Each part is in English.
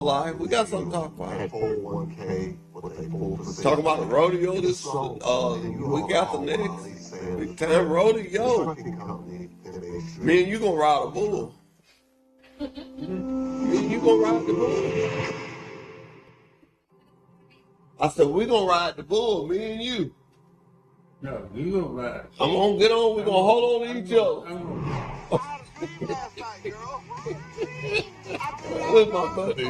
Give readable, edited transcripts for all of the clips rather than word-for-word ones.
Live. We got something to talk about. 401k, what they pull for Talking about the rodeo this week after next. Big time rodeo. Me and you gonna ride a bull. Me and you gonna ride the bull. I said we gonna ride the bull, me and you. No, you gonna ride. I'm gonna get on, we gonna hold on to each other. Where's my buddy?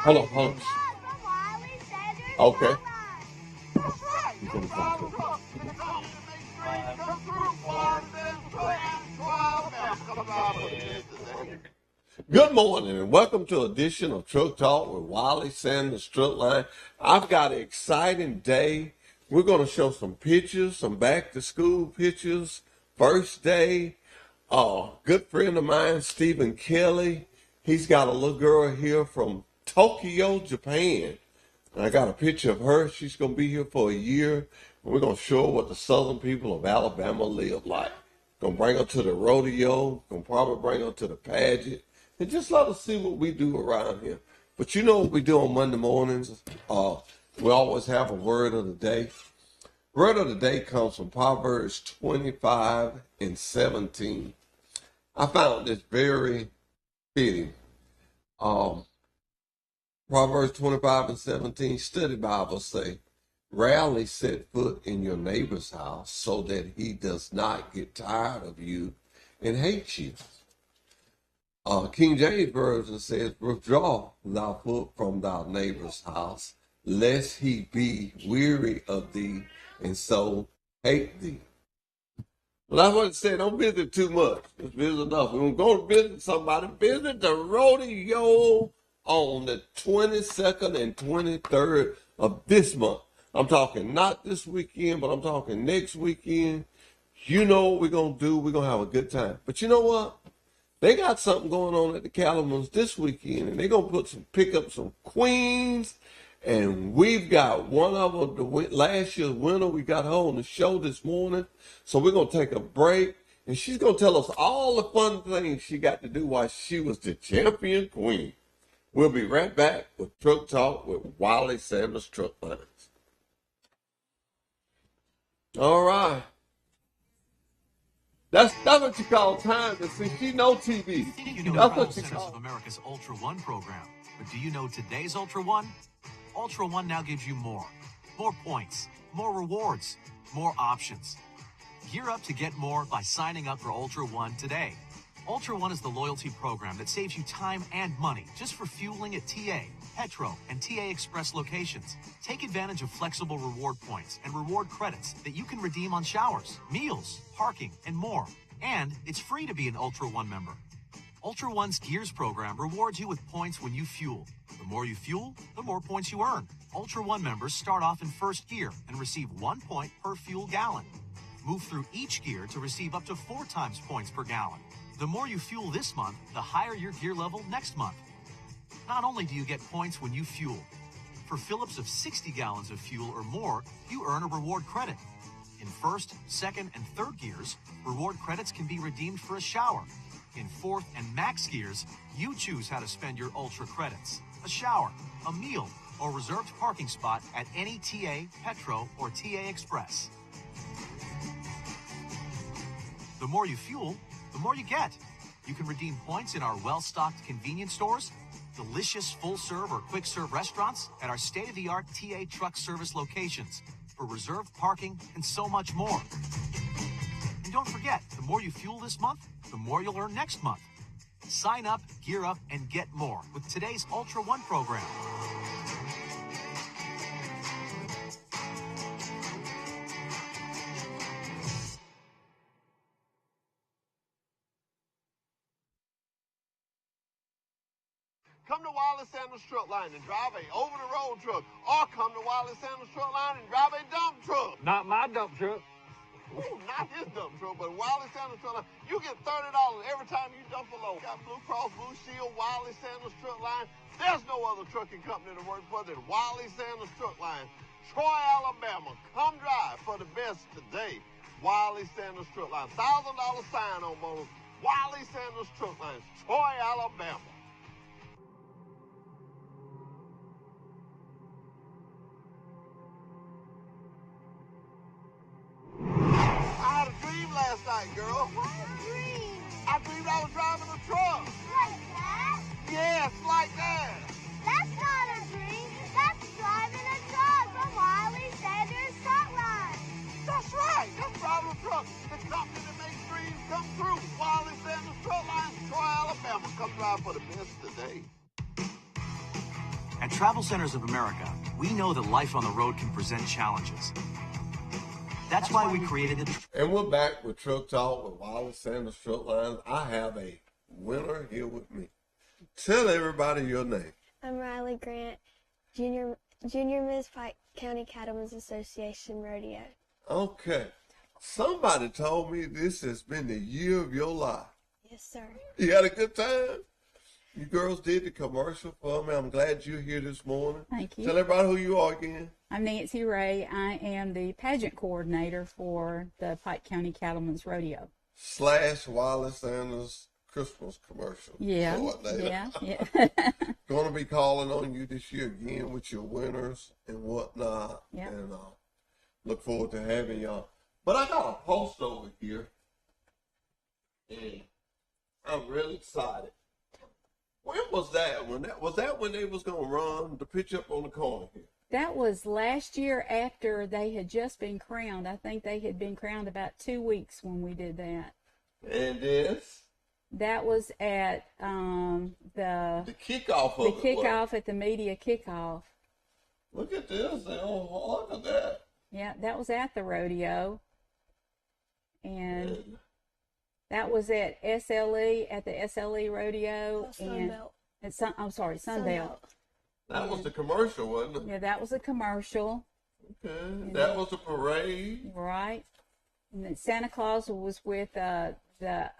Hold on. Okay. Good morning and welcome to an edition of Truck Talk with Wiley Sanders Truck Line. I've got an exciting day. We're going to show some pictures, some back to school pictures. First day, good friend of mine, Stephen Kelly. He's got a little girl here from Tokyo, Japan. And I got a picture of her. She's going to be here for a year. And we're going to show her what the southern people of Alabama live like. Going to bring her to the rodeo. Going to probably bring her to the pageant. And just let us see what we do around here. But you know what we do on Monday mornings? We always have a word of the day. Word of the day comes from Proverbs 25 and 17. I found this very fitting. Proverbs 25 and 17, study Bible say, rarely set foot in your neighbor's house so that he does not get tired of you and hate you. King James Version says, withdraw thy foot from thy neighbor's house, lest he be weary of thee and so hate thee. Well, that's what it said. Don't visit too much. Just visit enough. We're going to visit somebody. Visit the rodeo on the 22nd and 23rd of this month. I'm talking not this weekend, but I'm talking next weekend. You know what we're going to do. We're going to have a good time. But you know what? They got something going on at the Calamans this weekend, and they're going to pick up some queens, and we've got one of them, last year's winner. We got her on the show this morning, so we're going to take a break, and she's going to tell us all the fun things she got to do while she was the champion queen. We'll be right back with Truck Talk with Wiley Sanders Truck Lines. All right. That's what you call time to see. She know TV. You know That's the what you process call of America's Ultra One program. But do you know today's Ultra One? Ultra One now gives you more. More points, more rewards, more options. Gear up to get more by signing up for Ultra One today. Ultra One is the loyalty program that saves you time and money just for fueling at TA, Petro, and TA Express locations. Take advantage of flexible reward points and reward credits that you can redeem on showers, meals, parking, and more. And it's free to be an Ultra One member. Ultra One's Gears program rewards you with points when you fuel. The more you fuel, the more points you earn. Ultra One members start off in first gear and receive 1 point per fuel gallon. Move through each gear to receive up to 4 times points per gallon. The more you fuel this month, the higher your gear level next month. Not only do you get points when you fuel, for fill-ups of 60 gallons of fuel or more, you earn a reward credit. In first, second, and third gears, reward credits can be redeemed for a shower. In fourth and max gears, you choose how to spend your Ultra credits: a shower, a meal, or reserved parking spot at any TA, Petro, or TA Express. The more you fuel, the more you get. You can redeem points in our well-stocked convenience stores, delicious full-serve or quick-serve restaurants, and our state-of-the-art TA truck service locations for reserved parking and so much more. And don't forget, the more you fuel this month, the more you'll earn next month. Sign up, gear up, and get more with today's Ultra One program. Come to Wiley Sanders Truck Line and drive a over-the-road truck, or come to Wiley Sanders Truck Line and drive a dump truck. Not my dump truck. Ooh, not his dump truck, but Wiley Sanders Truck Line. You get $30 every time you dump a load. Got Blue Cross Blue Shield, Wiley Sanders Truck Line. There's no other trucking company to work for than Wiley Sanders Truck Line. Troy, Alabama. Come drive for the best today. Wiley Sanders Truck Line. $1,000 sign-on bonus Wiley Sanders Truck Lines, Troy, Alabama. I had a dream last night, girl. What a dream! I dreamed I was driving a truck. Like that? Yes, like that. That's not a dream. That's driving a truck from Wiley Sanders Truck Line. That's right. That's driving a truck. The company that makes dreams come true. Wiley Sanders Truck Lines, Troy, Alabama. Come drive for the best today. At Travel Centers of America, we know that life on the road can present challenges. That's why we created the And we're back with Truck Talk with Wiley Sanders Truck Lines. I have a winner here with me. Tell everybody your name. I'm Riley Grant, Junior Miss Pike County Cattlemen's Association Rodeo. Okay. Somebody told me this has been the year of your life. Yes, sir. You had a good time? You girls did the commercial for me. I'm glad you're here this morning. Thank you. Tell everybody who you are again. I'm Nancy Ray. I am the pageant coordinator for the Pike County Cattlemen's Rodeo. / Wiley Sanders Christmas commercial. Yeah, coordinator. yeah. Going to be calling on you this year again with your winners and whatnot. Yeah. And look forward to having y'all. But I got a post over here. And I'm really excited. When was that? Was that when they was going to run the pitch up on the corner here? That was last year after they had just been crowned. I think they had been crowned about 2 weeks when we did that. And this? That was at the kickoff of it. kickoff at the media kickoff. Look at this. Look at that. Yeah, that was at the rodeo. And that was at SLE, at the SLE rodeo. Sunbelt. Sunbelt. That was the commercial, wasn't it? Yeah, that was a commercial. Okay. That was a parade. Right. And then Santa Claus was with at the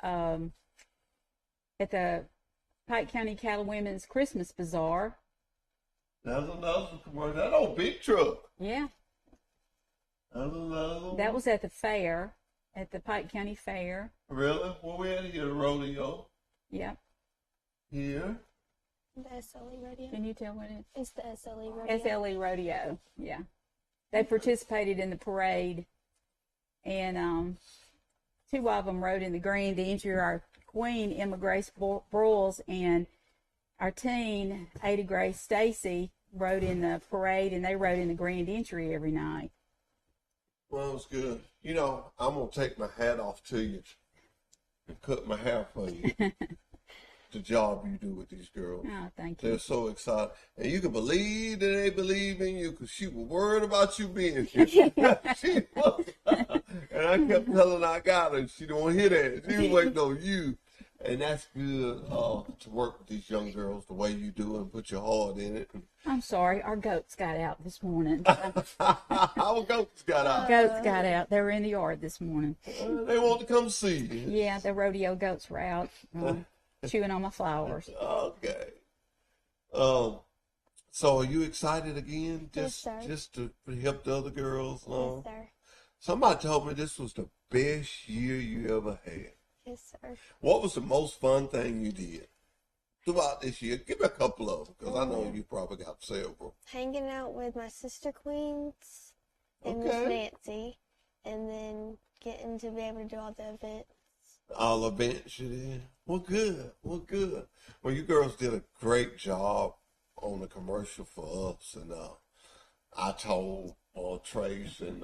Pike County Cattle Women's Christmas Bazaar. That was another commercial. That old big truck. Yeah. That was another one. That was at the fair, at the Pike County Fair. Really? Where we at here? The rodeo? Yep. Here? The SLE Rodeo. Can you tell what it It's the SLE Rodeo. SLE Rodeo, yeah. They participated in the parade, and 2 of them rode in the grand entry. Our queen, Emma Grace Broyles, and our teen, Ada Grace Stacy, rode in the parade, and they rode in the grand entry every night. Well, it was good. You know, I'm going to take my hat off to you and cut my hair for you. The job you do with these girls. Oh, thank you. They're so excited. And you can believe that they believe in you because she was worried about you being here. She was. And I kept telling her I got her. She don't hear that. She was waiting on you. And that's good to work with these young girls the way you do and put your heart in it. I'm sorry, our goats got out this morning. Our goats got out. Goats got out. They were in the yard this morning. They want to come see you. Yeah, the rodeo goats were out chewing on my flowers. Okay. So are you excited again? Yes, sir. Just to help the other girls along? Yes, sir. Somebody told me this was the best year you ever had. Yes, sir. What was the most fun thing you did throughout this year? Give me a couple of them, because I know you probably got several. Hanging out with my sister queens and Miss Okay. Nancy, and then getting to be able to do all the events. All events you did? Well, good. Well, good. Well, you girls did a great job on the commercial for us, and I told Trace and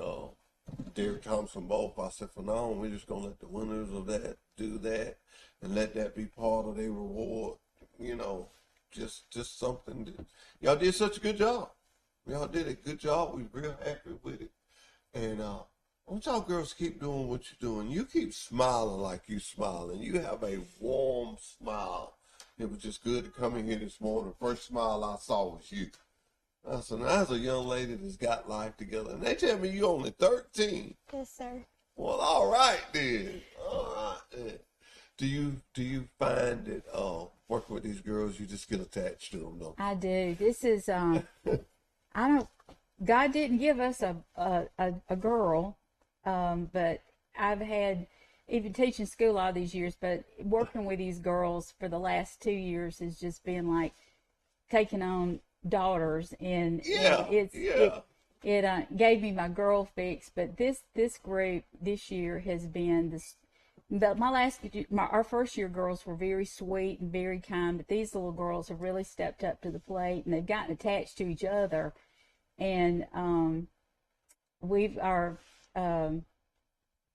Derek Thompson both, I said, for now on, we're just going to let the winners of that do that and let that be part of their reward. You know, just something that y'all did such a good job. Y'all did a good job. We're real happy with it. And I want y'all girls keep doing what you're doing. You keep smiling like you smiling. You have a warm smile. It was just good to come in here this morning. The first smile I saw was you. I said, now that's a young lady that's got life together. And they tell me you're only 13. Yes, sir. Well, all right then. All right then. Do you find that working with these girls, you just get attached to them, though? I do. This is God didn't give us a girl, but I've had even teaching school all these years, but working with these girls for the last 2 years has just been like taking on daughters, and it gave me my girl fix. But this group this year has been this. But our first year girls were very sweet and very kind, but these little girls have really stepped up to the plate, and they've gotten attached to each other. And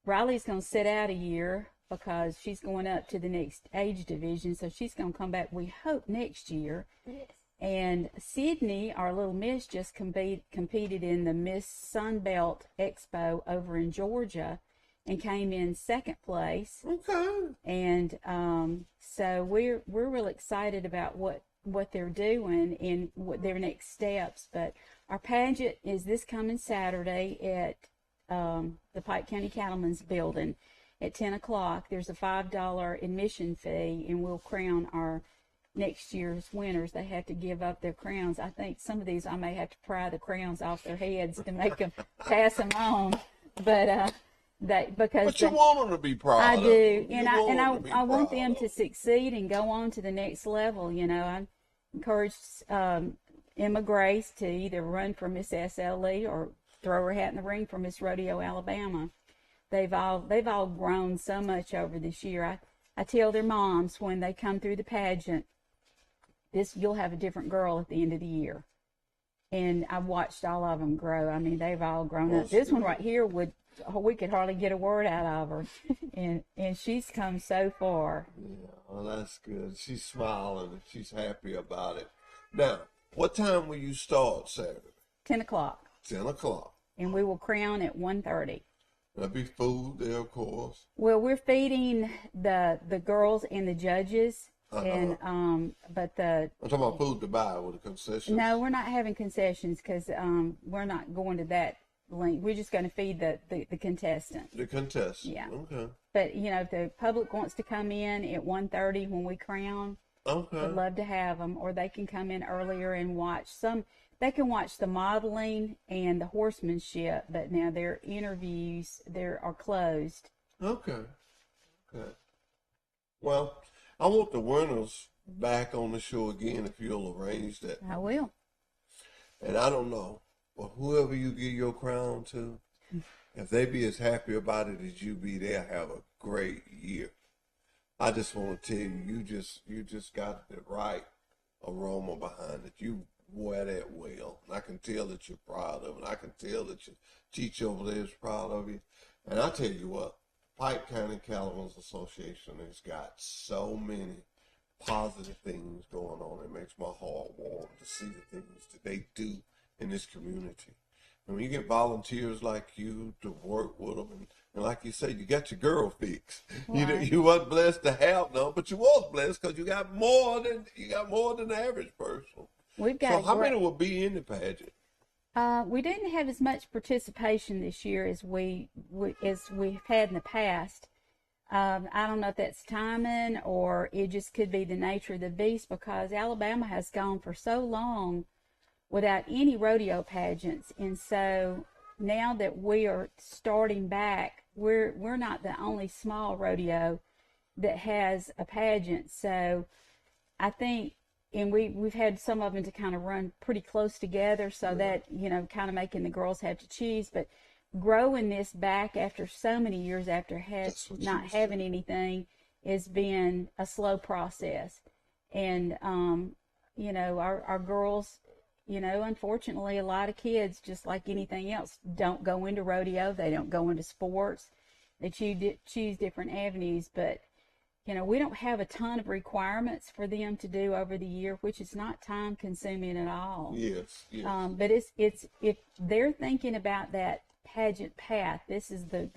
Riley's going to sit out a year because she's going up to the next age division, so she's going to come back, we hope, next year. Yes. And Sydney, our little miss, just competed in the Miss Sunbelt Expo over in Georgia and came in second place. Okay. And so we're real excited about what they're doing and what their next steps. But our pageant is this coming Saturday at the Pike County Cattlemen's Building at 10 o'clock. There's a $5 admission fee, and we'll crown our next year's winners. They have to give up their crowns. I think some of these I may have to pry the crowns off their heads to make them pass them on. But because you want them to be proud. I do, and I want them to succeed and go on to the next level. You know, I encouraged Emma Grace to either run for Miss SLE or throw her hat in the ring for Miss Rodeo Alabama. They've all grown so much over this year. I tell their moms when they come through the pageant, you'll have a different girl at the end of the year. And I've watched all of them grow. I mean, they've all grown up. This one right here we could hardly get a word out of her, and she's come so far. Yeah, well, that's good. She's smiling and she's happy about it. Now, what time will you start Saturday? 10 o'clock. 10 o'clock. And we will crown at 1:30. There'll be food there, of course. Well, we're feeding the girls and the judges, and but I'm talking about food to buy with the concessions. No, we're not having concessions because we're not going to that length. We're just going to feed the contestants. The contestants. Yeah. Okay. But if the public wants to come in at 1:30 when we crown, okay, I'd love to have them, or they can come in earlier and watch some. They can watch the modeling and the horsemanship, but now their interviews are closed. Okay. Well, I want the winners back on the show again if you'll arrange that. I will. And I don't know, but whoever you give your crown to, if they be as happy about it as you be, they'll have a great year. I just want to tell you, you just got the right aroma behind it. You wear that well. And I can tell that you're proud of it. I can tell that your teacher over there is proud of you. And I tell you what, Pike County Cattlemen's Association has got so many positive things going on. It makes my heart warm to see the things that they do in this community. And when you get volunteers like you to work with them, and like you say, you got your girl fix. Right. You wasn't blessed to have none, but you was blessed because you got more than the average person. We've got. So how many will be in the pageant? We didn't have as much participation this year as we've had in the past. I don't know if that's timing or it just could be the nature of the beast, because Alabama has gone for so long without any rodeo pageants, and so now that we are starting back, we're not the only small rodeo that has a pageant. So I think, and we've had some of them to kind of run pretty close together, so that kind of making the girls have to choose. But growing this back after so many years after not having anything has been a slow process, and our girls. Unfortunately, a lot of kids, just like anything else, don't go into rodeo. They don't go into sports. They choose different avenues. But, we don't have a ton of requirements for them to do over the year, which is not time consuming at all. Yes. But it's if they're thinking about that pageant path, this is the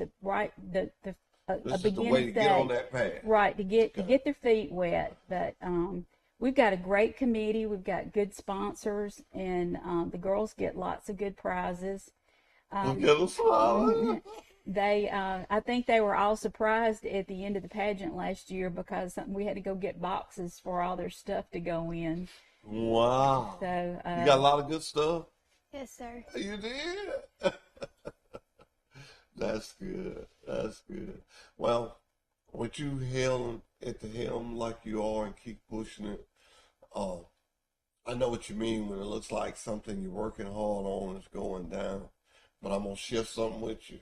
beginning the way to get on that path. Right, to get their feet wet. But we've got a great committee. We've got good sponsors, and the girls get lots of good prizes. I think they were all surprised at the end of the pageant last year because we had to go get boxes for all their stuff to go in. Wow. So you got a lot of good stuff? Yes, sir. You did? That's good. Well, with you held at the helm like you are and keep pushing it, I know what you mean when it looks like something you're working hard on is going down. But I'm going to share something with you.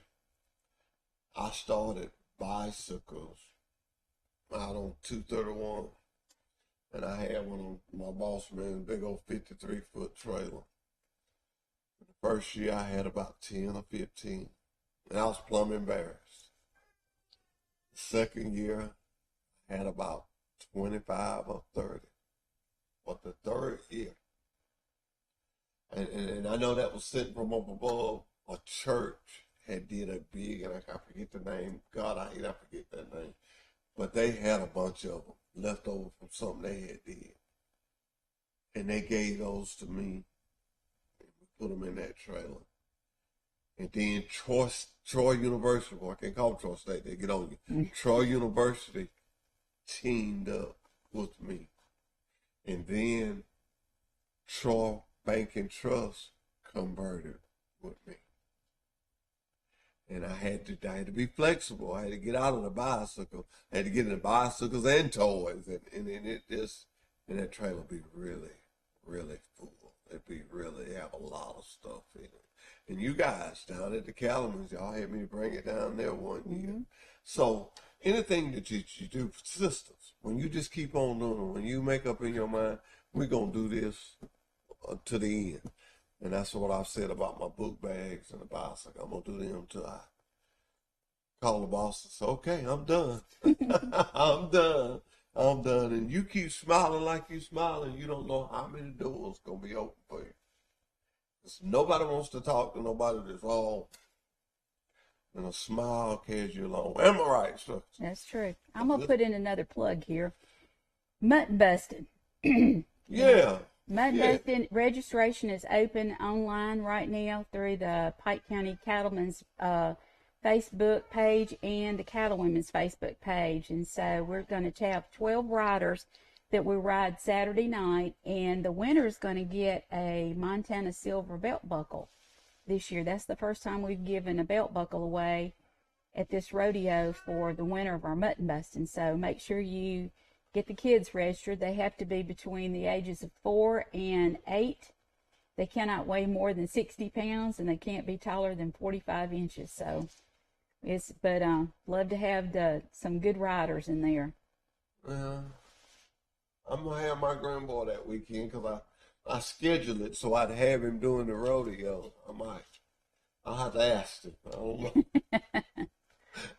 I started bicycles out on 231. And I had one on my boss man, big old 53-foot trailer. The first year I had about 10 or 15. And I was plumb embarrassed. The second year I had about 25 or 30. But the third year, and I know that was sitting from up above, a church had did a big, and I forget the name. God, I forget that name. But they had a bunch of them left over from something they had did. And they gave those to me. And we put them in that trailer. And then Troy University, well, I can't call them Troy State, they get on you. Troy University teamed up with me. And then Troy Bank and Trust converted with me. And I had to be flexible. I had to get out of the bicycle. I had to get into bicycles and toys. And that trailer be really, really full. It'd be really have a lot of stuff in it. And you guys down at the Calamans, y'all had me bring it down there one year. So anything that you do for sisters, when you just keep on doing it, when you make up in your mind, we're going to do this to the end. And that's what I've said about my book bags and the bicycle. I'm going to do them till I call the boss and say, okay, I'm done. I'm done. I'm done. And you keep smiling like you smiling. You don't know how many doors going to be open for you. Nobody wants to talk to nobody that's all, and a smile carries you along. Am I right, sir? That's true. I'm going to put in another plug here. Mutton Busted. Yeah. Mutton Busted registration is open online right now through the Pike County Cattlemen's Facebook page and the Cattlewomen's Facebook page. And so we're going to have 12 riders that we ride Saturday night, and the winner is going to get a Montana Silver belt buckle this year. That's the first time we've given a belt buckle away at this rodeo for the winner of our mutton busting. So make sure you get the kids registered. They have to be between the ages of 4 and 8. They cannot weigh more than 60 pounds, and they can't be taller than 45 inches. So love to have some good riders in there. Well, I'm going to have my grandboy that weekend because I scheduled it so I'd have him doing the rodeo. I'll have to ask him. I don't know.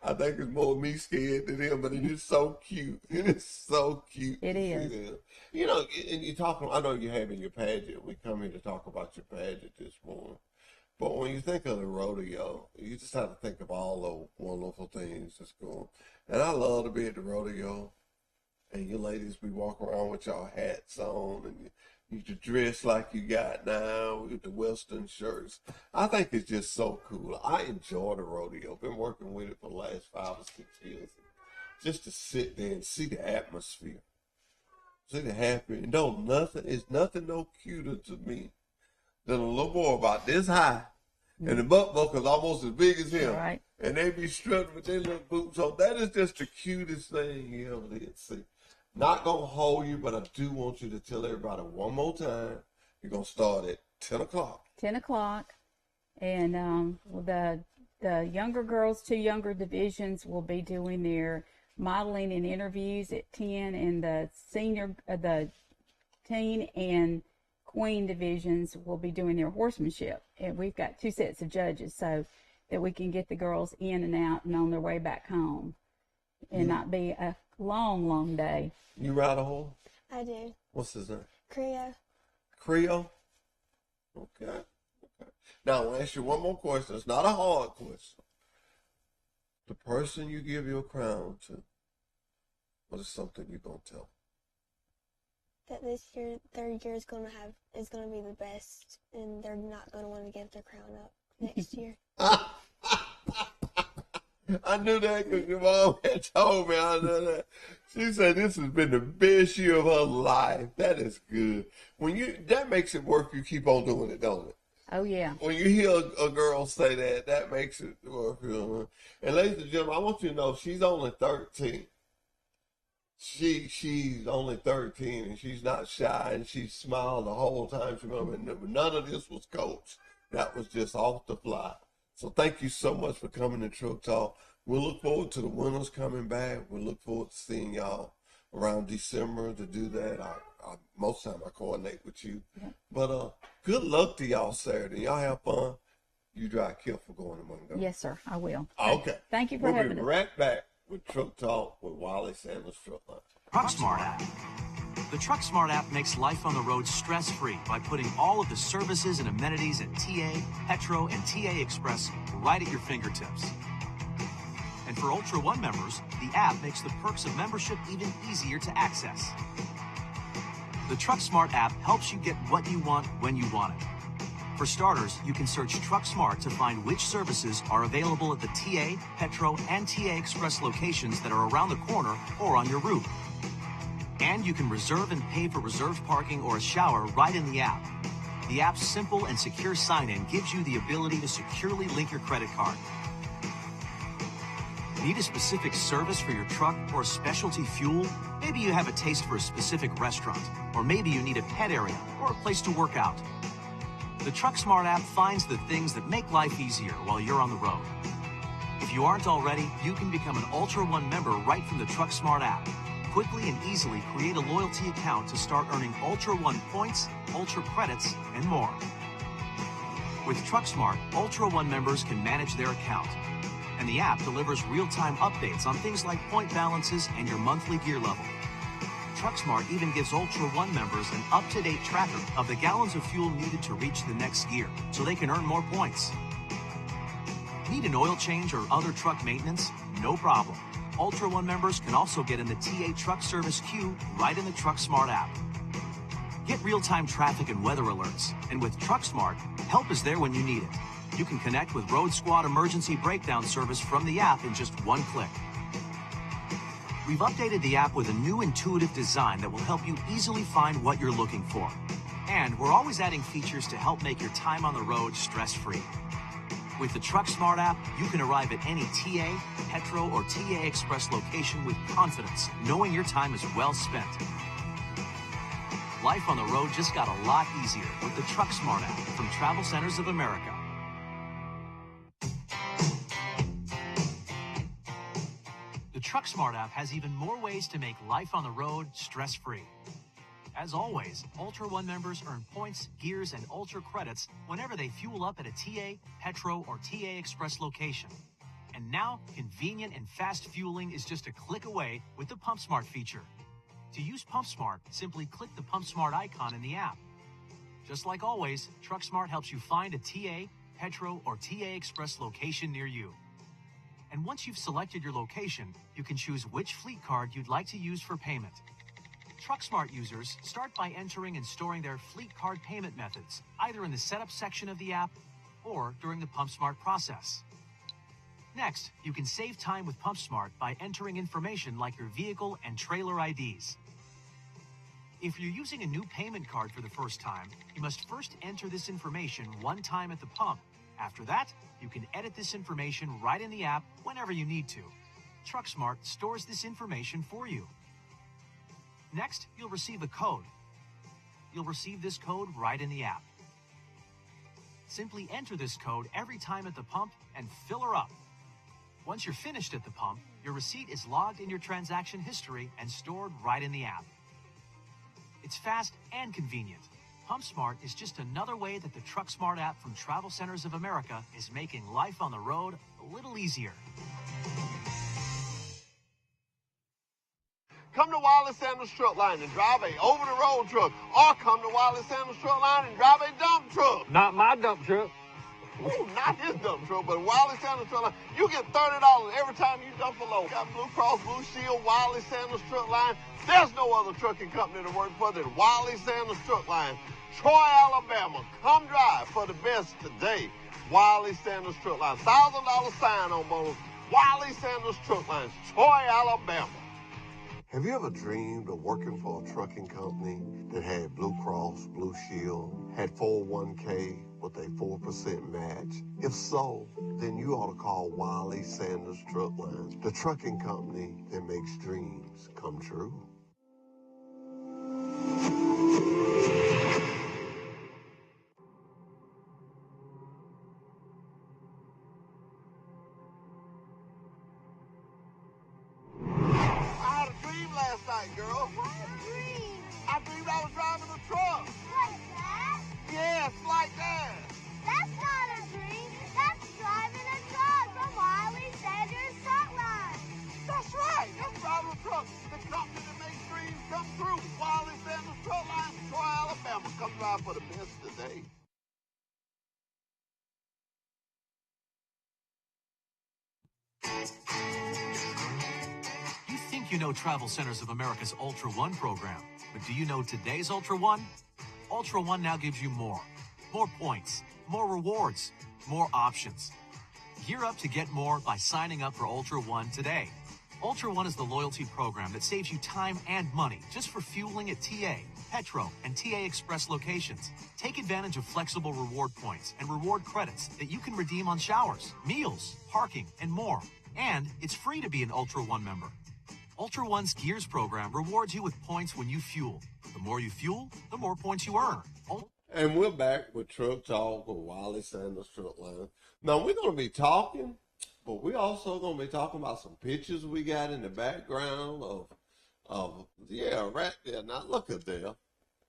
I think it's more me scared than him, but it is so cute. It is so cute. It is. You know, and you're talking, I know you're having your pageant. We come here to talk about your pageant this morning. But when you think of the rodeo, you just have to think of all the wonderful things that's going on. And I love to be at the rodeo. And you ladies be walking around with y'all hats on, and you dress like you got now with the Western shirts. I think it's just so cool. I enjoy the rodeo. Been working with it for the last 5 or 6 years. Just to sit there and see the atmosphere. See the happy. And it's nothing no cuter to me than a little boy about this high. And the butt buckle's almost as big as him. Right. And they be strutting with their little boots on. That is just the cutest thing you ever did see. Not going to hold you, but I do want you to tell everybody one more time. You're going to start at 10 o'clock. 10 o'clock. And the younger girls, 2 younger divisions, will be doing their modeling and interviews at 10. And the teen and queen divisions will be doing their horsemanship. And we've got 2 sets of judges so that we can get the girls in and out and on their way back home. And not be a long, long day. You ride a horse? I do. What's his name? Creo. Creo? Okay. Now, I'll ask you one more question. It's not a hard question. The person you give your crown to, what is something you're going to tell them? That this year, their year is going to be the best, and they're not going to want to give their crown up next year. I knew that because your mom had told me. I know that. She said this has been the best year of her life. That is good. That makes it work. You keep on doing it, don't it? Oh, yeah. When you hear a girl say that makes it work. And ladies and gentlemen, I want you to know she's only 13. she's only 13 and she's not shy, and she smiled the whole time. She remember none of this was coached. That was just off the fly. So thank you so much for coming to Truck Talk. We'll look forward to the winners coming back. We'll look forward to seeing y'all around December to do that. Most of the time I coordinate with you. Yeah. But good luck to y'all Saturday. Y'all have fun. You drive careful going to Montgomery. Yes, sir. I will. Okay. Thank you for having us. We'll be right back with Truck Talk with Wiley Sanders Truck Line. TruckSmart app. The TruckSmart app makes life on the road stress-free by putting all of the services and amenities at TA, Petro, and TA Express right at your fingertips. And for Ultra One members, the app makes the perks of membership even easier to access. The TruckSmart app helps you get what you want when you want it. For starters, you can search TruckSmart to find which services are available at the TA, Petro, and TA Express locations that are around the corner or on your route. And you can reserve and pay for reserved parking or a shower right in the app. The app's simple and secure sign-in gives you the ability to securely link your credit card. Need a specific service for your truck or specialty fuel? Maybe you have a taste for a specific restaurant, or maybe you need a pet area or a place to work out. The TruckSmart app finds the things that make life easier while you're on the road. If you aren't already, you can become an Ultra One member right from the TruckSmart app. Quickly and easily create a loyalty account to start earning Ultra One points, Ultra credits, and more. With TruckSmart, Ultra One members can manage their account, and the app delivers real-time updates on things like point balances and your monthly gear level. TruckSmart even gives Ultra One members an up-to-date tracker of the gallons of fuel needed to reach the next gear, so they can earn more points. Need an oil change or other truck maintenance? No problem. Ultra One members can also get in the TA truck service queue right in the TruckSmart app. Get real-time traffic and weather alerts, and with TruckSmart, help is there when you need it. You can connect with Road Squad emergency breakdown service from the app in just one click. We've updated the app with a new intuitive design that will help you easily find what you're looking for. And we're always adding features to help make your time on the road stress-free. With the TruckSmart app, you can arrive at any TA, Petro, or TA Express location with confidence, knowing your time is well spent. Life on the road just got a lot easier with the TruckSmart app from Travel Centers of America. The TruckSmart app has even more ways to make life on the road stress-free. As always, Ultra One members earn points, gears, and Ultra credits whenever they fuel up at a TA, Petro, or TA Express location. And now, convenient and fast fueling is just a click away with the PumpSmart feature. To use PumpSmart, simply click the PumpSmart icon in the app. Just like always, TruckSmart helps you find a TA, Petro, or TA Express location near you. And once you've selected your location, you can choose which fleet card you'd like to use for payment. TruckSmart users start by entering and storing their fleet card payment methods, either in the setup section of the app or during the PumpSmart process. Next, you can save time with PumpSmart by entering information like your vehicle and trailer IDs. If you're using a new payment card for the first time, you must first enter this information one time at the pump. After that, you can edit this information right in the app whenever you need to. TruckSmart stores this information for you. Next, you'll receive a code. You'll receive this code right in the app. Simply enter this code every time at the pump and fill her up. Once you're finished at the pump, your receipt is logged in your transaction history and stored right in the app. It's fast and convenient. PumpSmart is just another way that the TruckSmart app from Travel Centers of America is making life on the road a little easier. Come to Wiley Sanders Truck Line and drive a over-the-road truck, or come to Wiley Sanders Truck Line and drive a dump truck. Not my dump truck. Ooh, not his dump truck, but Wiley Sanders Truck Line. You get $30 every time you dump a load. Got Blue Cross Blue Shield, Wiley Sanders Truck Line. There's no other trucking company to work for than Wiley Sanders Truck Line. Troy, Alabama. Come drive for the best today. Wiley Sanders Truck Line. $1,000 sign on bonus. Wiley Sanders Truck Line. Troy, Alabama. Have you ever dreamed of working for a trucking company that had Blue Cross, Blue Shield, had 401k with a 4% match? If so, then you ought to call Wiley Sanders Truck Lines, the trucking company that makes dreams come true. I had a dream last night, girl. What a dream. I dreamed I was driving a truck. Like that? Yes, like that. That's not a dream. That's driving a truck from Wiley Sanders Truck Line. That's right. That's driving a truck. The company that makes dreams come true. Wiley Sanders Truck Line, Troy, Alabama. Come drive for the best today. You think you know Travel Centers of America's Ultra One program, but do you know today's Ultra One? Ultra One now gives you more. More points, more rewards, more options. Gear up to get more by signing up for Ultra One today. Ultra One is the loyalty program that saves you time and money just for fueling at TA, Petro, and TA Express locations. Take advantage of flexible reward points and reward credits that you can redeem on showers, meals, parking, and more. And it's free to be an Ultra One member. Ultra One's Gears program rewards you with points when you fuel. The more you fuel, the more points you earn. And we're back with Truck Talk with Wiley Sanders Truck Line. Now, we're going to be talking, but we're also going to be talking about some pictures we got in the background yeah, right there. Now, look at there.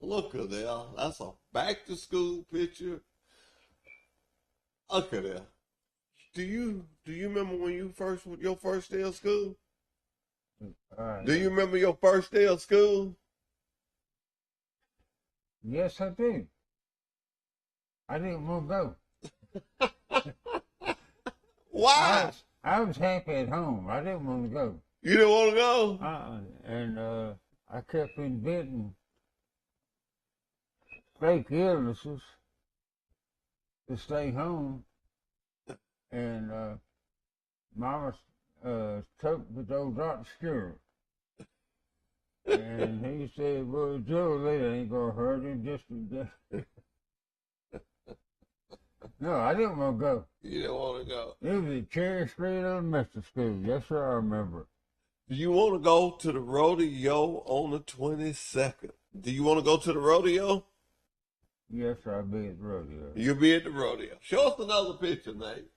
Look at there. That's a back-to-school picture. Look at there. Do you remember when your first day of school? Do you remember your first day of school? Yes, I do. I didn't want to go. Why? I was happy at home. I didn't want to go. You didn't want to go? And I kept inventing fake illnesses to stay home. And Mama took me to old Dr. Stewart. And he said, well, Joe later ain't going to hurt him. Just No, I didn't want to go. You didn't want to go. It was at Cherry Street Elementary School. Yes, sir, I remember. Do you want to go to the rodeo on the 22nd? Do you want to go to the rodeo? Yes, sir, I'll be at the rodeo. You'll be at the rodeo. Show us another picture, Nate.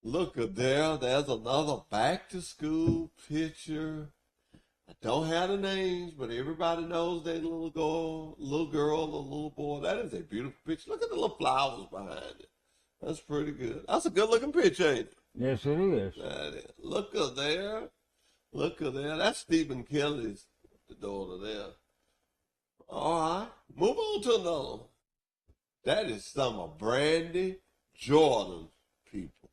Look at there. There's another back-to-school picture. I don't have the names, but everybody knows that little girl, or little boy. That is a beautiful picture. Look at the little flowers behind it. That's pretty good. That's a good-looking picture, ain't it? Yes, it is. That is. Look at there. Look at there. That's Stephen Kelly's daughter there. All right. Move on to another one. That is some of Brandy Jordan's people.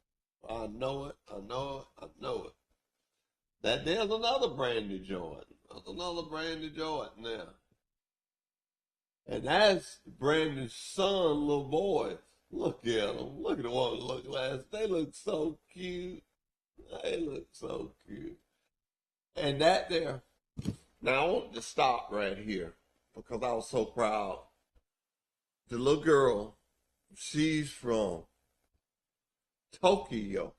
I know it. I know it. I know it. There's another Brandy Jordan. There's another Brandy Jordan there. And that's Brandy's son, little boys. Look at them. Look at the one that look last. They look so cute. They look so cute. And that there. Now I want to stop right here because I was so proud. The little girl, she's from Tokyo.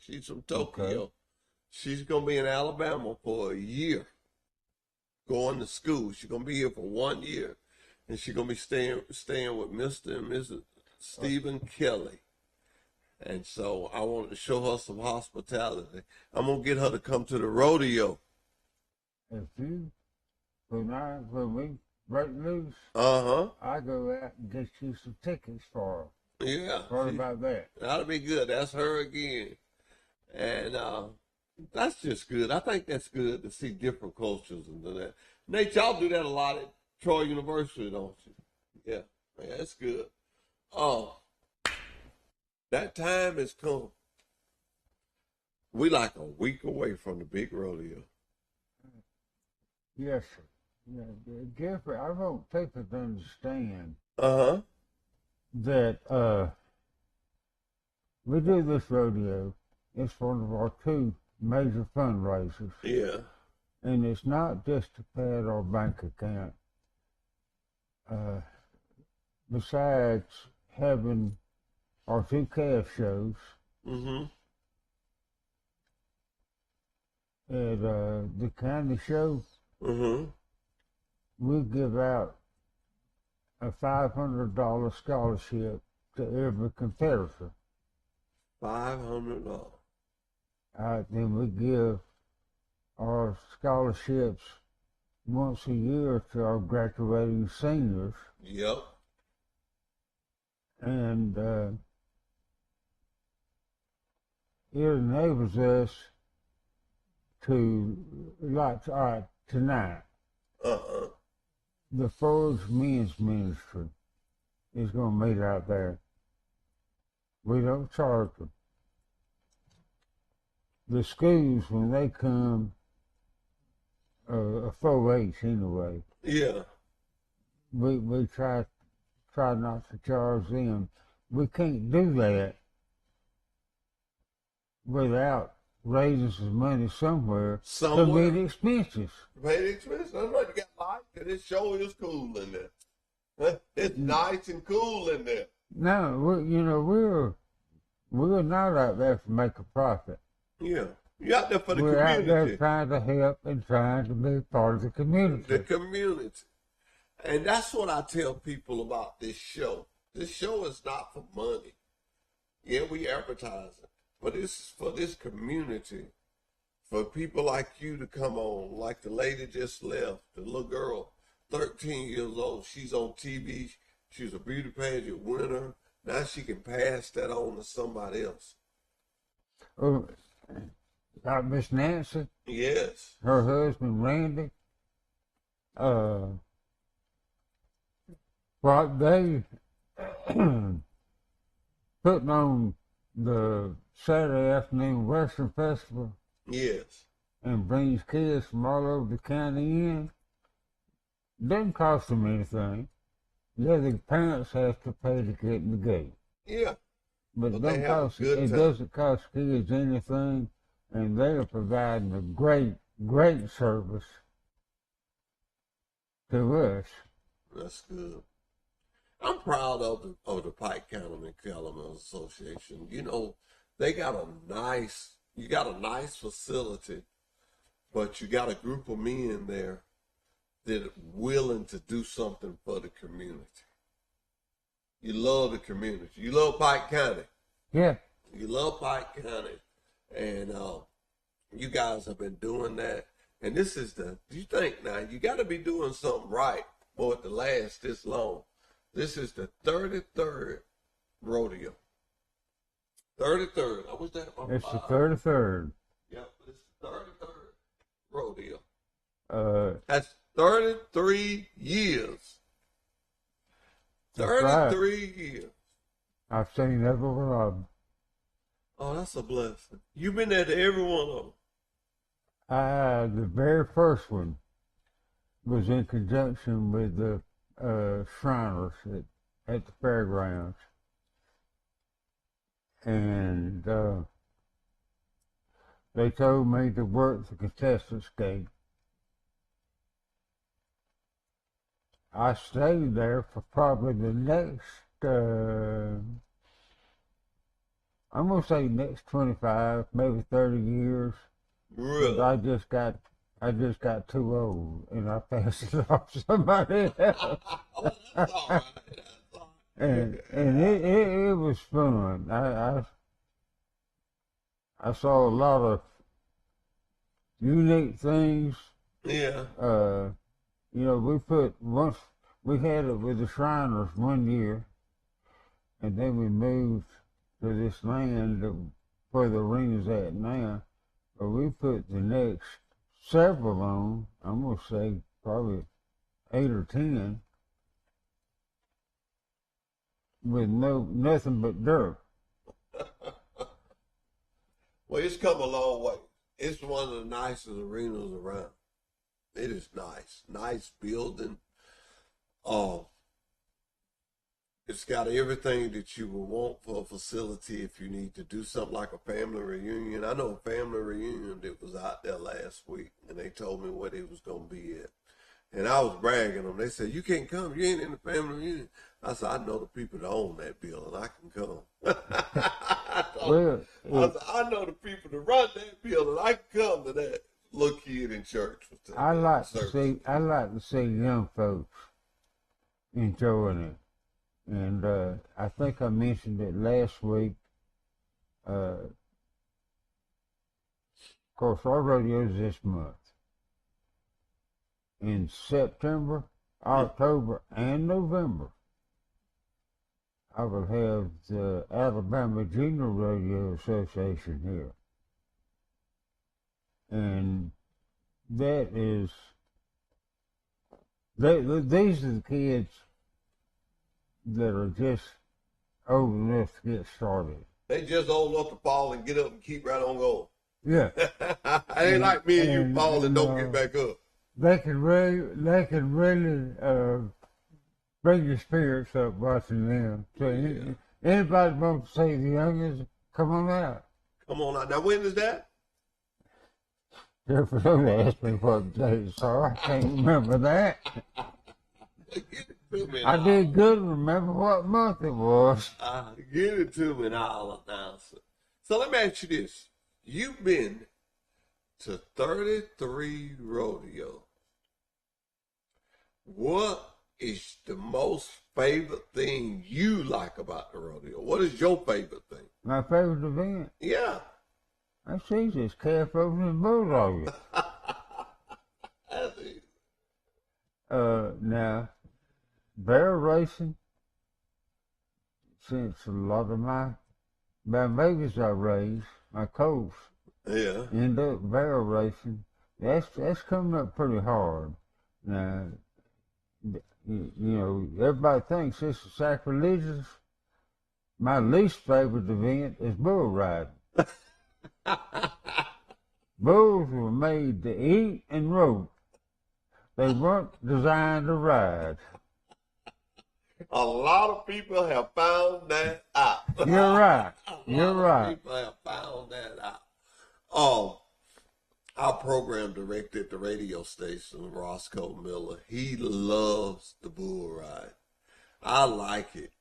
She's from Tokyo. Okay. She's going to be in Alabama for a year, going to school. She's going to be here for 1 year, and she's going to be staying with Mr. and Mrs. Stephen Kelly. And so I wanted to show her some hospitality. I'm going to get her to come to the rodeo. If you, when we break loose, Uh-huh. I go out and get you some tickets for her. Yeah. What about that? That'll be good. That's her again. And that's just good. I think that's good to see different cultures and do that. Nate, y'all do that a lot at Troy University, don't you? Yeah. Yeah, that's good. Oh, that time has come. We like a week away from the big rodeo. Yes, sir. Yeah, Jeffrey, I want people to understand Uh-huh. that we do this rodeo. It's one of our two major fundraisers. Yeah. And it's not just to pad our bank account. Besides having our 2 calf shows Mm-hmm. at the county show, Mm-hmm. we give out a $500 scholarship to every competitor. $500. Then we give our scholarships once a year to our graduating seniors, Yep. and it enables us to, like, all right, tonight, Uh-huh. the Forge Men's Ministry is going to meet out there. We don't charge them. The schools, when they come, a 4-H anyway, Yeah. we try not to charge them. We can't do that without raising some money somewhere to Somewhere. meet expenses. Pay the expense. That's right. You got light, and it sure is cool in there. Huh? It's nice and cool in there. No, we're not out there to make a profit. Yeah. You're out there for the We're out there community. trying to help and trying to be part of the community. The community. And that's what I tell people about this show. This show is not for money. Yeah, we advertise it. But this is for this community. For people like you to come on, like the lady just left, the little girl, 13 years old. She's on TV. She's a beauty pageant winner. Now she can pass that on to somebody else. Like Miss Nancy, Yes. her husband Randy, what they putting on the Saturday afternoon Western Festival Yes. and brings kids from all over the county in, doesn't cost them anything. Yeah, the parents have to pay to get in the gate. Yeah. But But they have a good it time. doesn't cost kids anything, and they are providing a great service to us. That's good. I'm proud of the Pike County Cattlemen's Association. You know, they got you got a nice facility, but you got a group of men there that are willing to do something for the community. You love the community. You love Pike County. Yeah, You love Pike County. And you guys have been doing that. And this is you think now, you got to be doing something right for it to last this long. This is the 33rd rodeo. 33rd. I was that. it's the 33rd. Yep, it's the 33rd rodeo. That's That's 33 years. That's right. 33 years. I've seen every one of them. Oh, that's a blessing. You've been there to every one of them. The very first one was in conjunction with the Shriners at the fairgrounds. And they told me to work the contestants gate. I stayed there for probably the next, I'm going to say next 25, maybe 30 years. Really? I just got too old, and I passed it off to somebody else. Oh, that's all right. That's all right. and it was fun. I saw a lot of unique things. Yeah. We had it with the Shriners one year, and then we moved to this land where the arena's at now. But we put the next several on, I'm going to say probably 8 or 10, with nothing but dirt. Well, it's come a long way. It's one of the nicest arenas around. It is nice. Nice building. It's got everything that you would want for a facility if you need to do something like a family reunion. I know a family reunion that was out there last week, and they told me what it was going to be at. And I was bragging them. They said, you can't come. You ain't in the family reunion. I said, I know the people that own that building. I can come. I said, I know the people that run that building. I can come to that. Little kid in church. I like to see young folks enjoying it. And I think I mentioned it last week. Of course, our rodeo's this month. In September, October, and November, I will have the Alabama Junior Rodeo Association here. And that is, these are the kids that are just old enough to get started. They just old enough to fall and get up and keep right on going. Yeah. Ain't like me and you fall and don't get back up. They can really bring your spirits up watching them. So anybody wants to see the youngest, come on out. Come on out. Now when is that? Jennifer don't ask me what day, so I can't remember that. I did good to remember what month it was. Give it to me and I'll announce it. So let me ask you this. You've been to 33 rodeos. What is the most favorite thing you like about the rodeo? What is your favorite thing? My favorite event? Yeah. That's easy. It's calf opening and bulldogging. That's easy. Now, barrel racing, since a lot of my babies I raised, my colts, end up barrel racing, that's coming up pretty hard. Now, you know, everybody thinks this is sacrilegious. My least favorite event is bull riding. Bulls were made to eat and rope. They weren't designed to ride. A lot of people have found that out. You're right. You're right. People have found that out. Our program director at the radio station, Roscoe Miller, he loves the bull ride. I like it.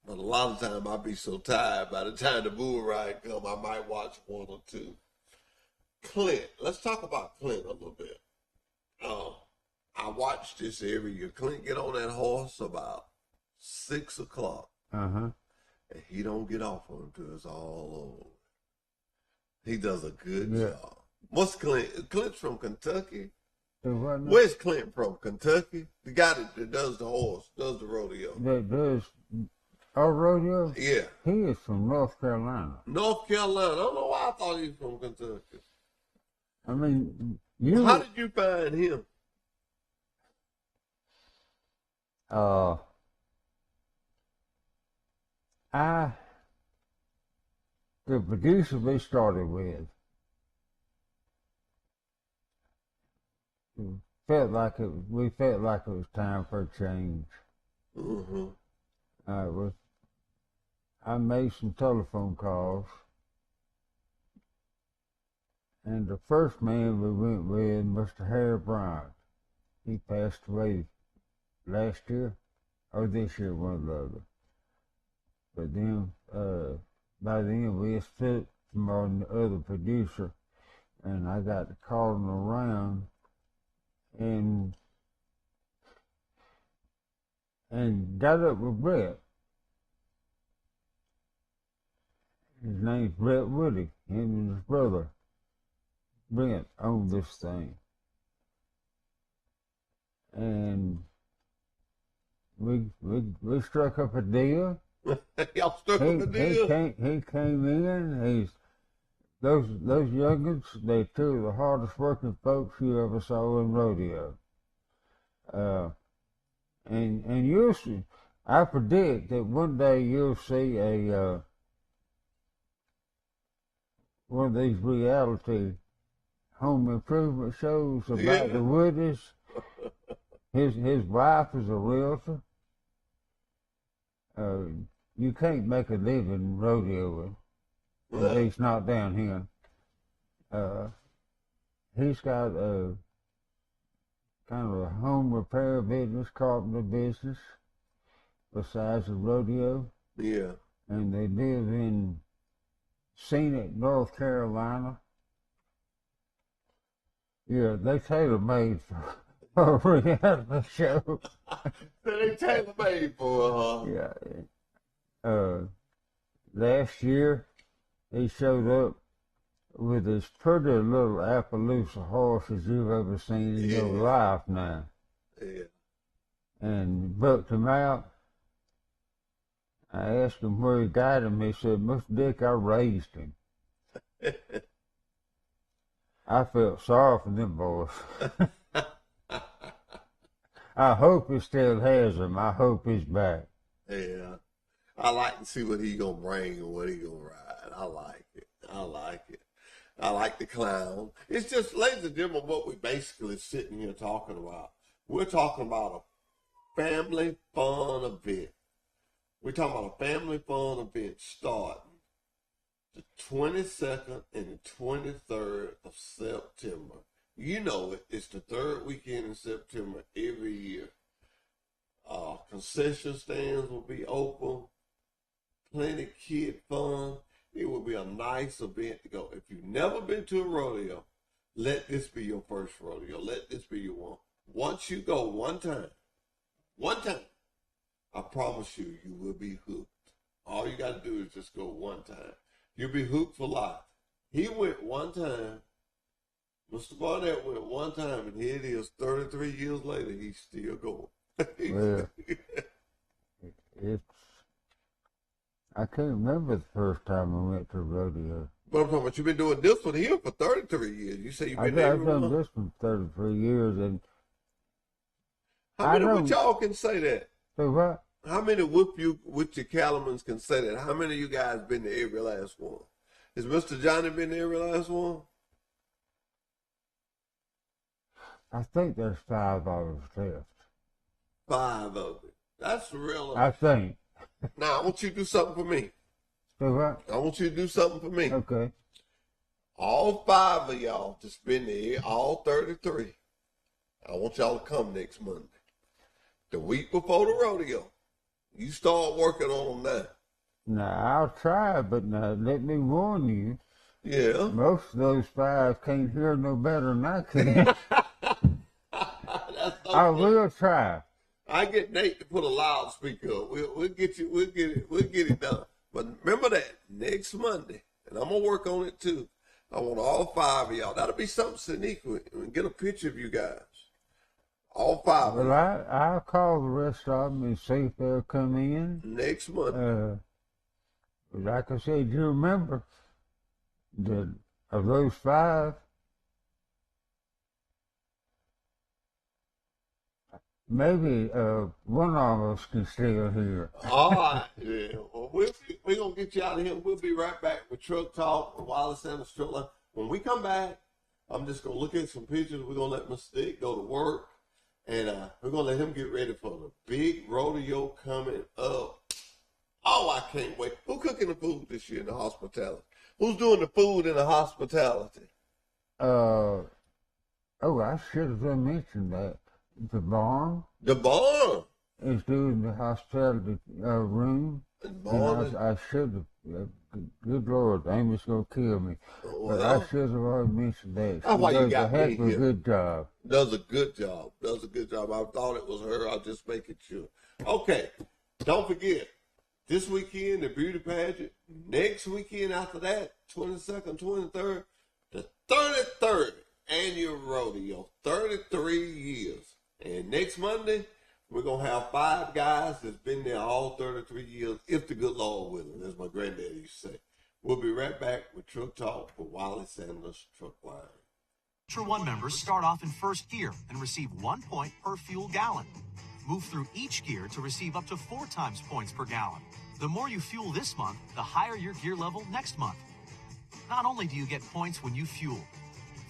But a lot of time I'll be so tired by the time the bull ride come, I might watch one or two. Clint, let's talk about Clint a little bit. I watch this every year. Clint get on that horse about 6 o'clock. Uh-huh. And he don't get off on until it's all over. He does a good job. What's Clint? Clint's from Kentucky. Where's Clint from? Kentucky? The guy that does the horse, does the rodeo. That does our rodeo? Yeah. He is from North Carolina. North Carolina. I don't know why I thought he was from Kentucky. I mean, how did you find him? The producer we started with we felt like it was time for a change. Mm-hmm. I made some telephone calls, and the first man we went with, Mr. Harry Bryant, he passed away last year or this year, one or the other. But then, by then we had split from our other producer, and I got to calling around and got up with Brett. His name's Brett Woody. Him and his brother, Brent, owned this thing. And we struck up a deal. Y'all struck up a deal? He came in. Those youngins, they two of the hardest working folks you ever saw in rodeo. And you'll see, I predict that one day you'll see one of these reality home improvement shows about the Woodies. His wife is a realtor. you can't make a living rodeoing. At least not down here. He's got a kind of a home repair business, carpenter business, besides the rodeo. Yeah. And they live in scenic North Carolina. Yeah, they tailor-made for a reality show. They tailor-made for Yeah. Last year, he showed up with as pretty a little Appaloosa horse as you've ever seen in your life now. Yeah. And booked him out. I asked him where he got him. He said, Mr. Dick, I raised him. I felt sorry for them boys. I hope he still has him. I hope he's back. Yeah. I like to see what he gonna bring and what he gonna ride. I like it. I like it. I like the clown. It's just, ladies and gentlemen, what we basically sitting here talking about. We're talking about a family fun event. We're talking about a family fun event starting the 22nd and the 23rd of September. You know it. It's the third weekend in September every year. Concession stands will be open. Plenty of kid fun. It will be a nice event to go. If you've never been to a rodeo, let this be your first rodeo. Let this be your one. Once you go one time, I promise you, you will be hooked. All you got to do is just go one time. You'll be hooked for life. He went one time. Mr. Barnett went one time, and here it is, 33 years later, he's still going. Well, I can't remember the first time I went to a rodeo. But I'm talking about, you've been doing this one here for 33 years. You say you've been there I've every done month. this for 33 years, and How many I of don't- y'all can say that? so what? How many with your Calamans can say that? How many of you guys been to every last one? Has Mr. Johnny been to every last one? I think there's 5 of us left. 5 of it. That's real. I think. Now, I want you to do something for me. So what? I want you to do something for me. Okay. All 5 of y'all that's been there, all 33, I want y'all to come next Monday. The week before the rodeo. You start working on them now. Now, I'll try, but now let me warn you, Yeah. most of those 5 can't hear no better than I can. I will try. I get Nate to put a loudspeaker up. We'll get it done. But remember that next Monday, and I'm gonna work on it too. I want all 5 of y'all. That'll be something Sneaky. And get a picture of you guys. All 5 of Well, you. I'll call the rest of them and see if they'll come in. Next Monday. Like I said, you remember that of those 5, maybe one of us can still hear. All right. Yeah. Well, we're gonna get you out of here. We'll be right back with Truck Talk with Wallace and the Truck Line. When we come back, I'm just gonna look at some pictures. We're gonna let Mr. Dick go to work, and we're gonna let him get ready for the big rodeo coming up. Oh, I can't wait. Who cooking the food this year in the hospitality? Who's doing the food in the hospitality? I should have mentioned that. The barn The barn. is doing the hospitality room. The And barn. I should have, good Lord, Amy's going to kill me. But I should have already mentioned that. That's why you does got a heck me of a here. good job. Does a good job. I thought it was her. I'll just make it sure. Okay. Don't forget, this weekend, the beauty pageant. Next weekend after that, 22nd, 23rd, the 33rd annual rodeo. 33 years. And next Monday, we're going to have 5 guys that's been there all 33 years, if the good Lord willing, as my granddaddy used to say. We'll be right back with Truck Talk with Wally Sanders Truck Line. Ultra One members start off in first gear and receive 1 point per fuel gallon. Move through each gear to receive up to 4 times points per gallon. The more you fuel this month, the higher your gear level next month. Not only do you get points when you fuel,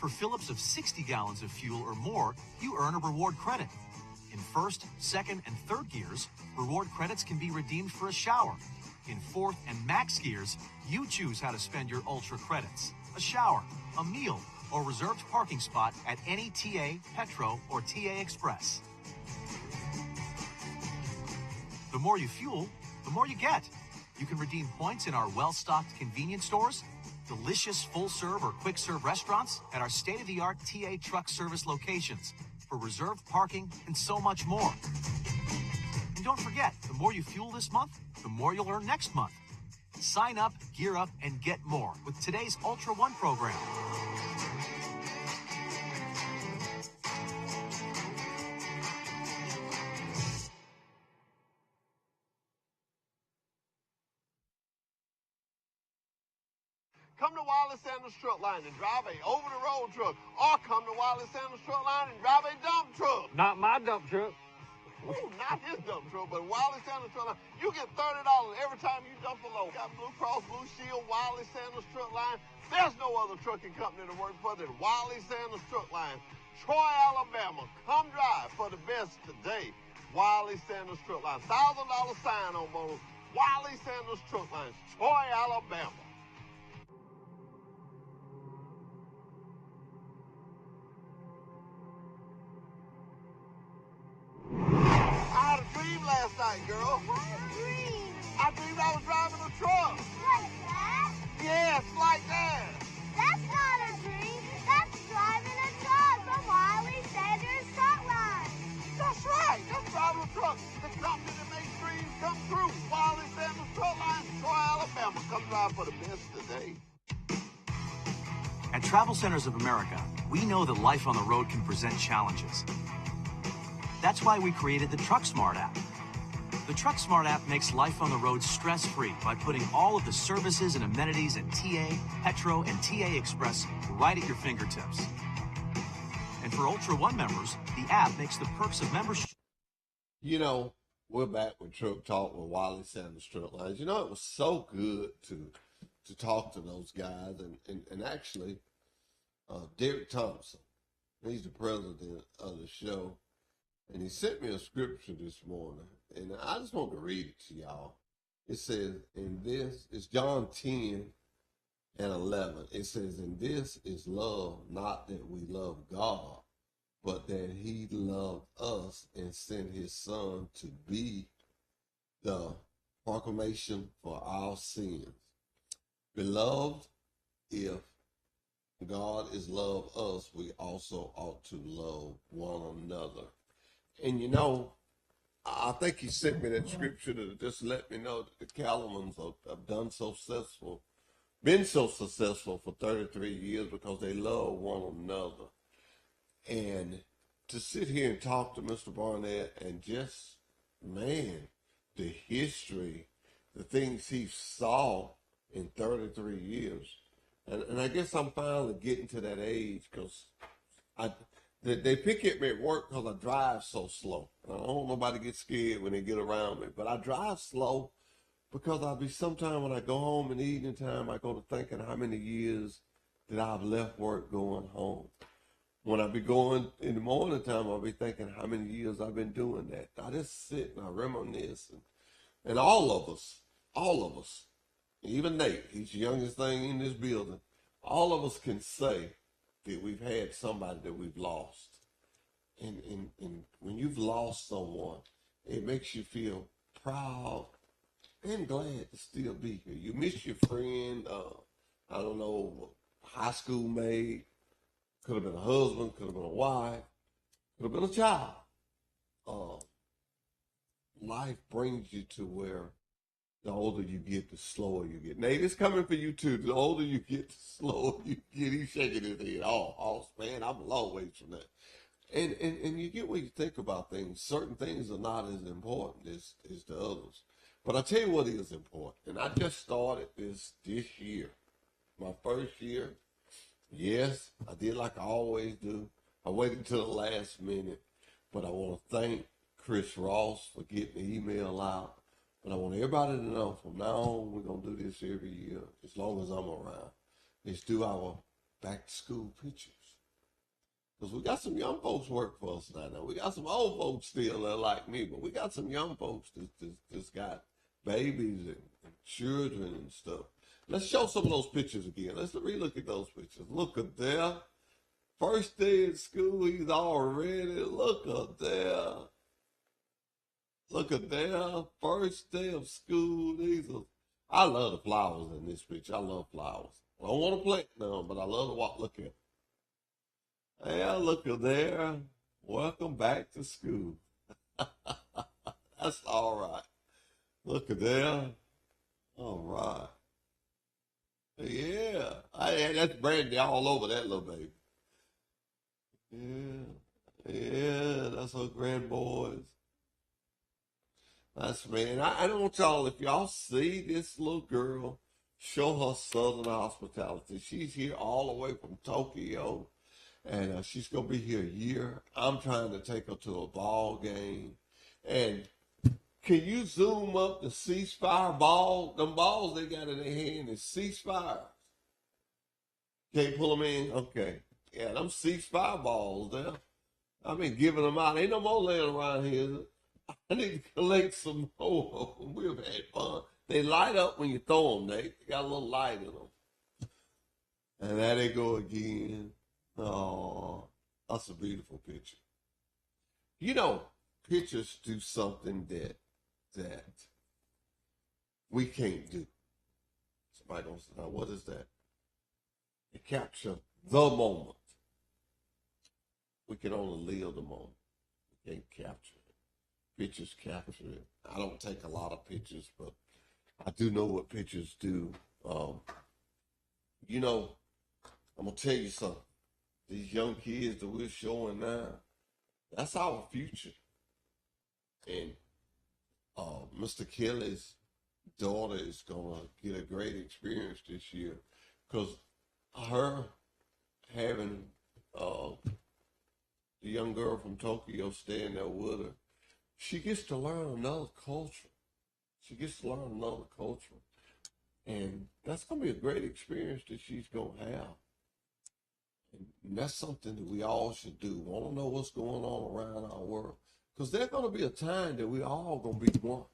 for fill-ups of 60 gallons of fuel or more, you earn a reward credit. In In first, second, and third gears, reward credits can be redeemed for a shower. In fourth and max gears, you choose how to spend your Ultra credits. A shower, a meal, or reserved parking spot at any TA, Petro, or TA Express. The more you fuel, the more you get. You can redeem points in our well-stocked convenience stores, delicious full-serve or quick-serve restaurants, at our state-of-the-art TA truck service locations, for reserved parking, and so much more. And don't forget, the more you fuel this month, the more you'll earn next month. Sign up, gear up, and get more with today's Ultra One program. Come to Wiley Sanders Truck Line and drive a over-the-road truck, or come to Wiley Sanders Truck Line and drive a dump truck. Not my dump truck. Ooh, not his dump truck, but Wiley Sanders Truck Line. You get $30 every time you dump a load. Got Blue Cross Blue Shield, Wiley Sanders Truck Line. There's no other trucking company to work for than Wiley Sanders Truck Line. Troy, Alabama. Come drive for the best today. Wiley Sanders Truck Line. $1,000 sign-on bonus. Wiley Sanders Truck Line. Troy, Alabama. I had a dream last night, girl. What a dream! I dreamed I was driving a truck. Like that? Yes, like that. That's not a dream. That's driving a truck from Wiley Sanders Truck Line. That's right. That's driving a truck. The company that makes dreams come true. Wiley Sanders Truck Line, Troy, Alabama. Come drive for the best today. At Travel Centers of America, we know that life on the road can present challenges. That's why we created the TruckSmart app. The TruckSmart app makes life on the road stress-free by putting all of the services and amenities at TA, Petro, and TA Express right at your fingertips. And for Ultra One members, the app makes the perks of membership. You know, we're back with Truck Talk with Wiley Sanders Truck Lines. You know, it was so good to talk to those guys, and actually, Derek Thompson, he's the president of the show, and he sent me a scripture this morning, and I just want to read it to y'all. It says, in this, it's John 10 and 11. It says, in this is love, not that we love God, but that he loved us and sent his son to be the proclamation for our sins. Beloved, if God is love us, we also ought to love one another. And you know, I think he sent me that scripture to just let me know that the Calamans have been so successful for 33 years because they love one another. And to sit here and talk to Mr. Barnett and just, man, the history, the things he saw in 33 years. And I guess I'm finally getting to that age because they pick at me at work because I drive so slow. I don't want nobody to get scared when they get around me, but I drive slow because sometime when I go home in the evening time, I go to thinking how many years that I've left work going home. When I be going in the morning time, I'll be thinking how many years I've been doing that. I just sit and I reminisce, and all of us, even Nate, he's the youngest thing in this building, all of us can say that we've had somebody that we've lost. And when you've lost someone, it makes you feel proud and glad to still be here. You miss your friend, I don't know, high school mate, could have been a husband, could have been a wife, could have been a child. Life brings you to where the older you get, the slower you get. Nate, it's coming for you too. The older you get, the slower you get. He's shaking his head. Oh, man, I'm a long ways from that. And you get when you think about things, certain things are not as important as the others. But I tell you what is important. And I just started this year, my first year. Yes, I did like I always do. I waited until the last minute. But I want to thank Chris Ross for getting the email out. But I want everybody to know from now on, we're going to do this every year, as long as I'm around, is do our back-to-school pictures. Because Because we got some young folks work for us now. We got some old folks still that are like me, but we got some young folks that's got babies and children and stuff. Let's show some of those pictures again. Let's relook at those pictures. Look at there. First day at school, he's all ready. Look at there. Look at there. First day of school. I love the flowers in this picture. I love flowers. I don't want to plant none, but I love to look at them. Yeah, look at there. Welcome back to school. That's all right. Look at there. All right. Yeah. That's Brandy all over that little baby. Yeah, that's her grandboys. That's man. I don't want y'all, if y'all see this little girl, show her Southern hospitality. She's here all the way from Tokyo, and she's going to be here a year. I'm trying to take her to a ball game. And can you zoom up the ceasefire ball? Them balls they got in their hand is ceasefires. Can't pull them in? Okay. Yeah, them ceasefire balls there. I've been giving them out. Ain't no more laying around here. I need to collect some more. We've had fun. They light up when you throw them, They got a little light in them. And there they go again. Oh, that's a beautiful picture. You know, pictures do something that we can't do. Somebody don't say, now, what is that? It captures the moment. We can only live the moment. We can't capture it. Pictures capture it. I don't take a lot of pictures, but I do know what pictures do. You know, I'm going to tell you something. These young kids that we're showing now, that's our future. And Mr. Kelly's daughter is going to get a great experience this year because her having the young girl from Tokyo staying there with her, she gets to learn another culture. She gets to learn another culture. And that's going to be a great experience that she's going to have. And that's something that we all should do. We want to know what's going on around our world. Because there's going to be a time that we all going to be one.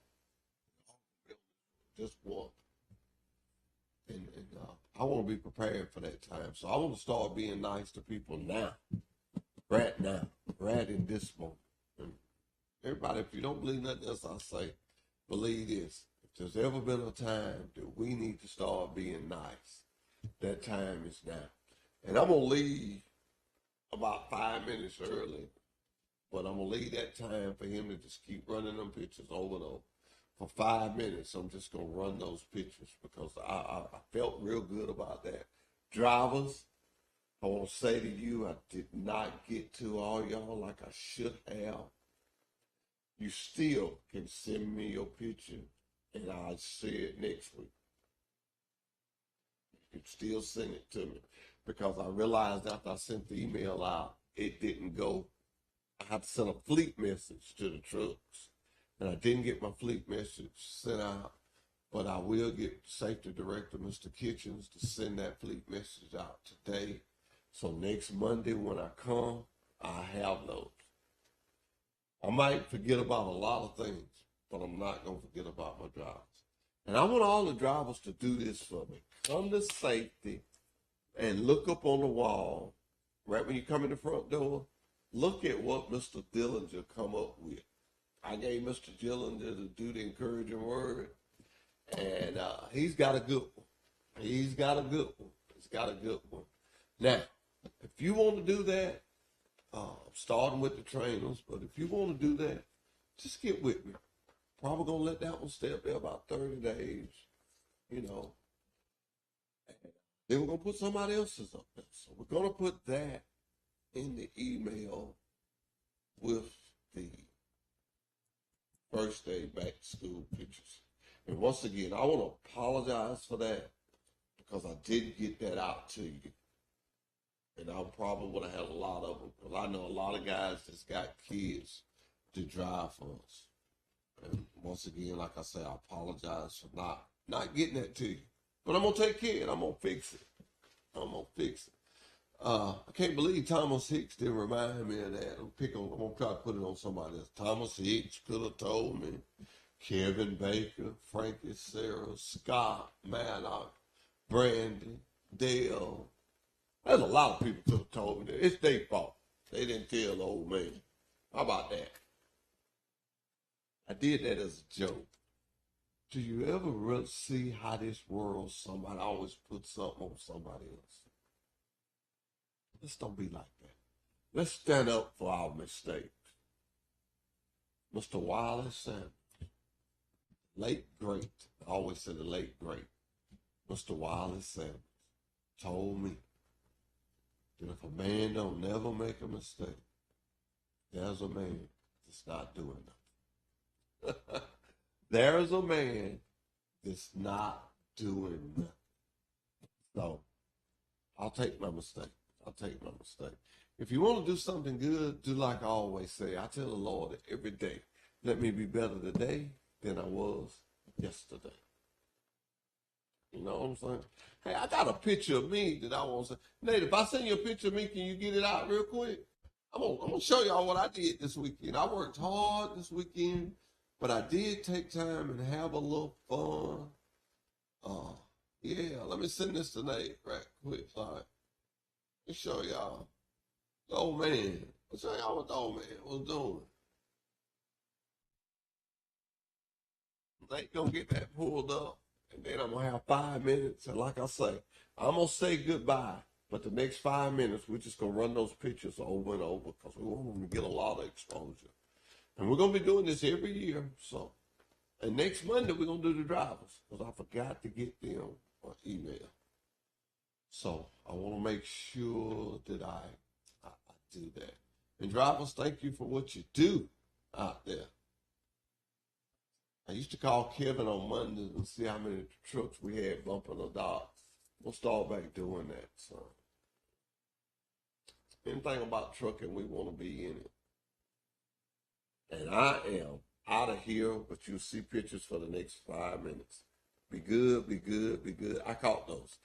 Just one. And I want to be prepared for that time. So I want to start being nice to people now. Right now. Right in this moment. And everybody, if you don't believe nothing else I say, believe this. If there's ever been a time that we need to start being nice, that time is now. And I'm going to leave about 5 minutes early, but I'm going to leave that time for him to just keep running them pictures over and over. For 5 minutes, I'm just going to run those pictures because I felt real good about that. Drivers, I want to say to you, I did not get to all y'all like I should have. You still can send me your picture, and I'll see it next week. You can still send it to me because I realized after I sent the email out, it didn't go. I had to send a fleet message to the trucks, and I didn't get my fleet message sent out, but I will get Safety Director, Mr. Kitchens, to send that fleet message out today. So next Monday when I come, I have those. I might forget about a lot of things, but I'm not going to forget about my drivers. And I want all the drivers to do this for me. Come to Safety and look up on the wall, right when you come in the front door, look at what Mr. Dillinger come up with. I gave Mr. Dillinger to do the encouraging word, and he's got a good one. He's got a good one. He's got a good one. Now, if you want to do that, starting with the trainers, but if you want to do that, just get with me. Probably going to let that one stay up there about 30 days, you know. And then we're going to put somebody else's up there. So we're going to put that in the email with the first day back to school pictures. And once again, I want to apologize for that because I didn't get that out to you. And I probably would have had a lot of them because I know a lot of guys that's got kids to drive for us. And once again, like I said, I apologize for not getting that to you. But I'm going to take care of it. I'm going to fix it. I'm going to fix it. I can't believe Thomas Hicks didn't remind me of that. I'm gonna try to put it on somebody else. Thomas Hicks could have told me. Kevin Baker, Frankie Sarah, Scott, Maddox, Brandon, Dale. There's a lot of people could have told me that. It's their fault. They didn't tell the old man. How about that? I did that as a joke. Do you ever really see how this world, somebody always puts something on somebody else? Let's don't be like that. Let's stand up for our mistakes. Mr. Wiley Sanders, late great, I always say the late great, Mr. Wiley Sanders told me that if a man don't never make a mistake, there's a man that's not doing nothing. There's a man that's not doing nothing. So I'll take my mistake. I'll take my mistake. If you want to do something good, do like I always say. I tell the Lord that every day, let me be better today than I was yesterday. You know what I'm saying? Hey, I got a picture of me that I want to say. Nate, if I send you a picture of me, can you get it out real quick? I'm gonna show y'all what I did this weekend. I worked hard this weekend, but I did take time and have a little fun. Yeah, let me send this to Nate right quick. All right. Let me show y'all. The old man. I'll show y'all what the old man was doing. Nate gonna get that pulled up, and then I'm gonna have 5 minutes. And like I say, I'm gonna say goodbye. But the next 5 minutes, we're just gonna run those pictures over and over because we want them to get a lot of exposure. And we're gonna be doing this every year. So, and next Monday we're gonna do the drivers because I forgot to get them an email. So I want to make sure that I do that. And drivers, thank you for what you do out there. I used to call Kevin on Mondays and see how many trucks we had bumping the docks. We'll start back doing that. So anything about trucking, we want to be in it. And I am out of here, but you'll see pictures for the next 5 minutes. Be good, be good, be good. I caught those.